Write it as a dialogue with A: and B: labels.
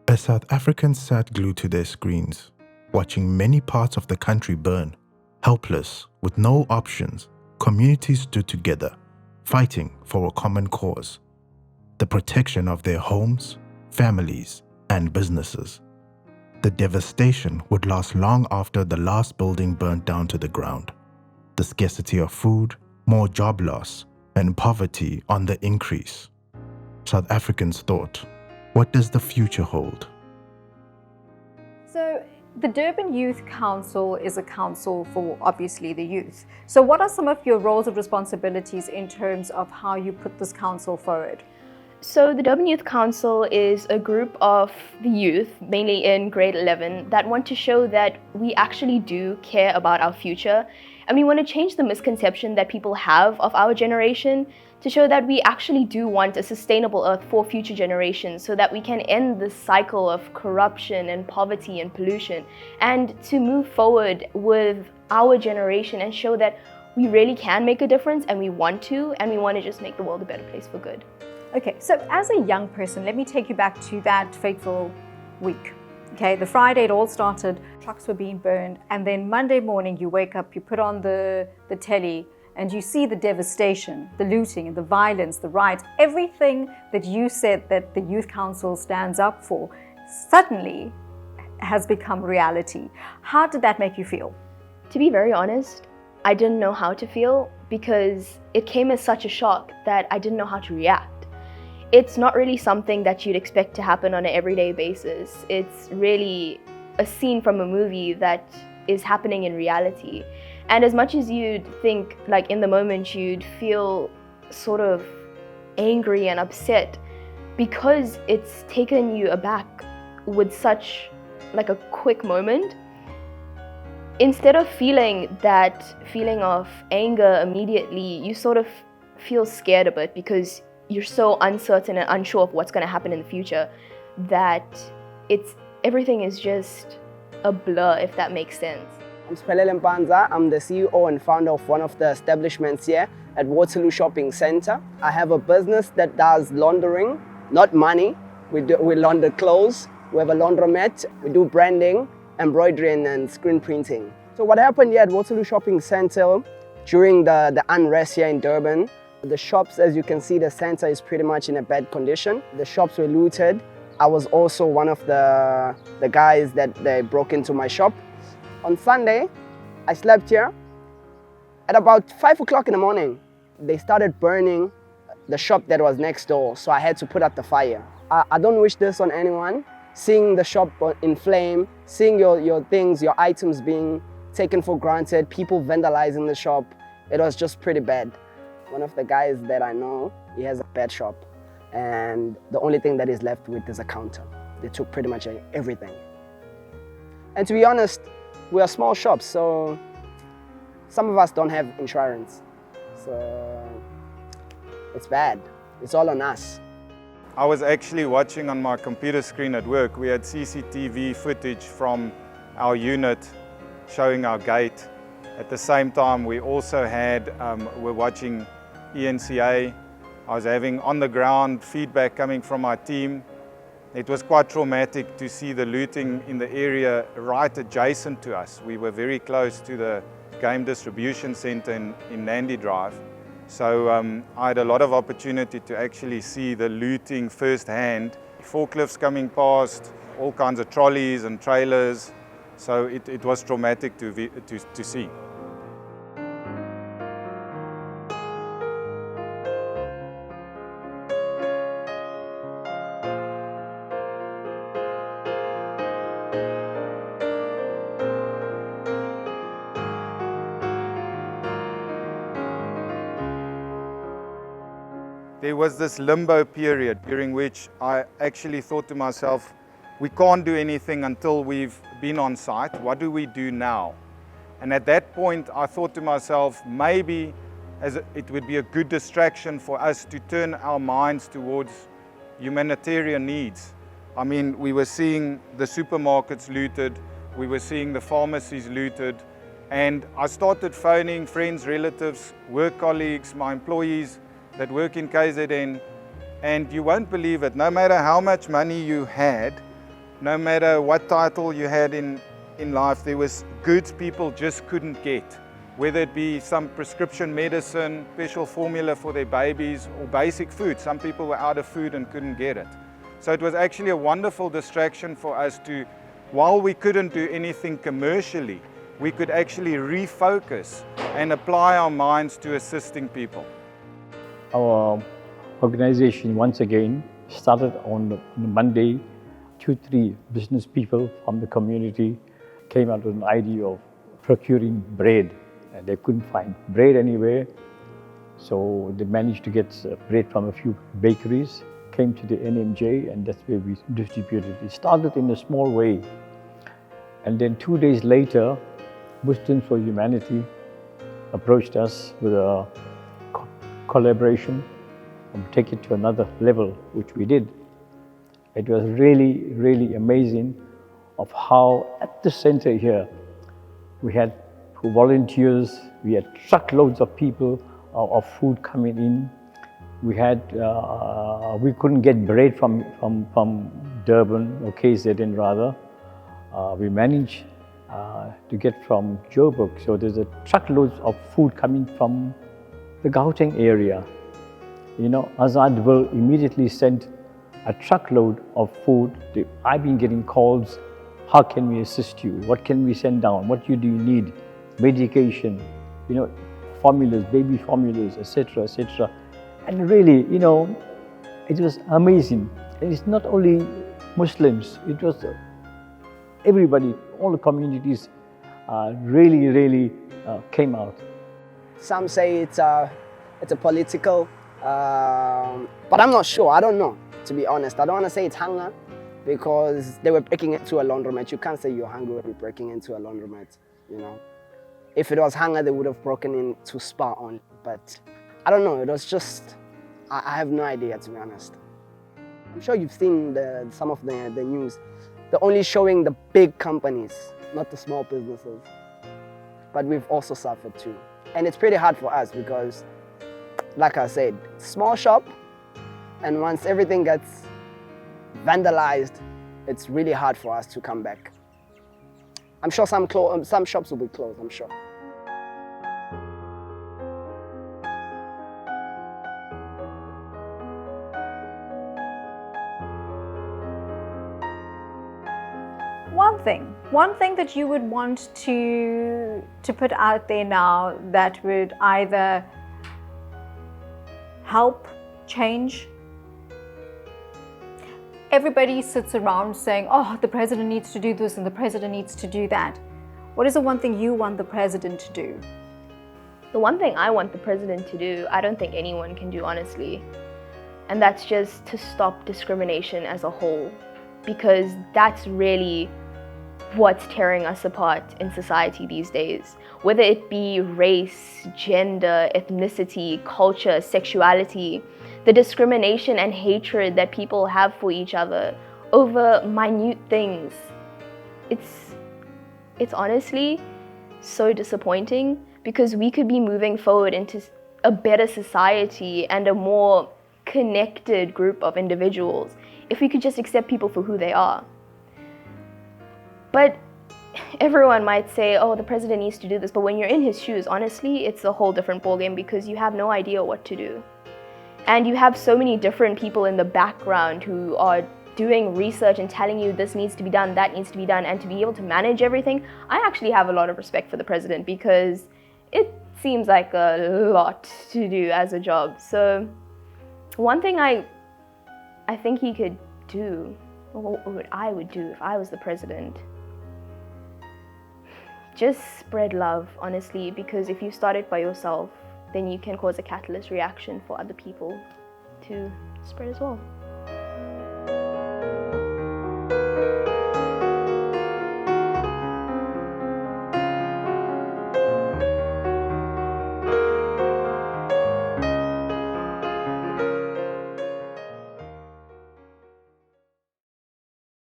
A: As South Africans sat glued to their screens, watching many parts of the country burn, helpless with no options, communities stood together, fighting for a common cause: the protection of their homes, families, and businesses. The devastation would last long after the last building burnt down to the ground. The scarcity of food, more job loss, and poverty on the increase. South Africans thought, what does the future hold?
B: So the Durban Youth Council is a council for obviously the youth. So what are some of your roles and responsibilities in terms of how you put this council forward?
C: So the Durban Youth Council is a group of the youth, mainly in grade 11, that want to show that we actually do care about our future, and we want to change the misconception that people have of our generation to show that we actually do want a sustainable earth for future generations, so that we can end this cycle of corruption and poverty and pollution, and to move forward with our generation and show that we really can make a difference, and we want to just make the world a better place for good.
B: Okay, so as a young person, let me take you back to that fateful week. Okay, the Friday it all started, trucks were being burned, and then Monday morning you wake up, you put on the telly, and you see the devastation, the looting, the violence, the riots, everything that you said that the Youth Council stands up for suddenly has become reality. How did that make you feel?
C: To be very honest, I didn't know how to feel because it came as such a shock that I didn't know how to react. It's not really something that you'd expect to happen on an everyday basis. It's really a scene from a movie that is happening in reality. And as much as you'd think, like in the moment, you'd feel sort of angry and upset, because it's taken you aback with such like a quick moment, instead of feeling that feeling of anger immediately, you sort of feel scared a bit because you're so uncertain and unsure of what's going to happen in the future that everything is just a blur, if that makes sense.
D: I'm Spelele Mpanza. I'm the CEO and founder of one of the establishments here at Waterloo Shopping Centre. I have a business that does laundering, not money. We launder clothes. We have a laundromat. We do branding, embroidery, and screen printing. So what happened here at Waterloo Shopping Centre during the unrest here in Durban, the shops, as you can see, the centre is pretty much in a bad condition. The shops were looted. I was also one of the guys that they broke into my shop. On Sunday, I slept here. At about 5 o'clock in the morning, they started burning the shop that was next door, so I had to put out the fire. I don't wish this on anyone. Seeing the shop in flame, seeing your things, your items being taken for granted, people vandalizing the shop, it was just pretty bad. One of the guys that I know, he has a pet shop, and the only thing that he's left with is a counter. They took pretty much everything. And to be honest, we are small shops, so some of us don't have insurance. So it's bad. It's all on us.
E: I was actually watching on my computer screen at work. We had CCTV footage from our unit showing our gate. At the same time, we also had, we're watching ENCA. I was having on the ground feedback coming from my team. It was quite traumatic to see the looting in the area right adjacent to us. We were very close to the game distribution center in Nandi Drive. So I had a lot of opportunity to actually see the looting firsthand. Forklifts coming past, all kinds of trolleys and trailers. So it was traumatic to see. There was this limbo period during which I actually thought to myself, we can't do anything until we've been on site. What do we do now? And at that point, I thought to myself, maybe it would be a good distraction for us to turn our minds towards humanitarian needs. I mean, we were seeing the supermarkets looted, we were seeing the pharmacies looted, and I started phoning friends, relatives, work colleagues, my employees that work in KZN, and you won't believe it, no matter how much money you had, no matter what title you had in life, there was goods people just couldn't get. Whether it be some prescription medicine, special formula for their babies, or basic food. Some people were out of food and couldn't get it. So it was actually a wonderful distraction for us to, while we couldn't do anything commercially, we could actually refocus and apply our minds to assisting people.
F: Our organization once again started on Monday. 2-3 business people from the community came out with an idea of procuring bread. And they couldn't find bread anywhere, so they managed to get bread from a few bakeries, came to the NMJ, and that's where we distributed. It started in a small way, and then 2 days later, Muslims for Humanity approached us with a collaboration and take it to another level, which we did. It was really, really amazing of how at the center here we had volunteers, we had truckloads of people of food coming in. We had, we couldn't get bread from Durban, or KZN rather. We managed to get from Joburg, so there's a truckloads of food coming from the Gauteng area. You know, Azad will immediately send a truckload of food. I've been getting calls, how can we assist you? What can we send down? What do you need? Medication, you know, formulas, baby formulas, etc., etc. And really, you know, it was amazing. And it's not only Muslims, it was everybody, all the communities really came out.
D: Some say it's a political, but I'm not sure, I don't know, to be honest. I don't want to say it's hunger, because they were breaking into a laundromat. You can't say you're hungry when you're breaking into a laundromat, you know. If it was hunger, they would have broken into Spa on. But I don't know, it was just, I have no idea, to be honest. I'm sure you've seen some of the news. They're only showing the big companies, not the small businesses. But we've also suffered too. And it's pretty hard for us because, like I said, small shop, and once everything gets vandalized, it's really hard for us to come back. I'm sure some shops will be closed, I'm sure.
B: One thing that you would want to put out there now that would either help change. Everybody sits around saying, oh, the president needs to do this and the president needs to do that. What is the one thing you want the president to do?
C: The one thing I want the president to do, I don't think anyone can do, honestly. And that's just to stop discrimination as a whole. Because that's really what's tearing us apart in society these days. Whether it be race, gender, ethnicity, culture, sexuality, the discrimination and hatred that people have for each other over minute things. It's honestly so disappointing, because we could be moving forward into a better society and a more connected group of individuals if we could just accept people for who they are. But everyone might say, oh, the president needs to do this, but when you're in his shoes, honestly, it's a whole different ballgame, because you have no idea what to do. And you have so many different people in the background who are doing research and telling you this needs to be done, that needs to be done, and to be able to manage everything, I actually have a lot of respect for the president, because it seems like a lot to do as a job. So one thing I think he could do, or what I would do if I was the president, just spread love, honestly, because if you start it by yourself, then you can cause a catalyst reaction for other people to spread as well.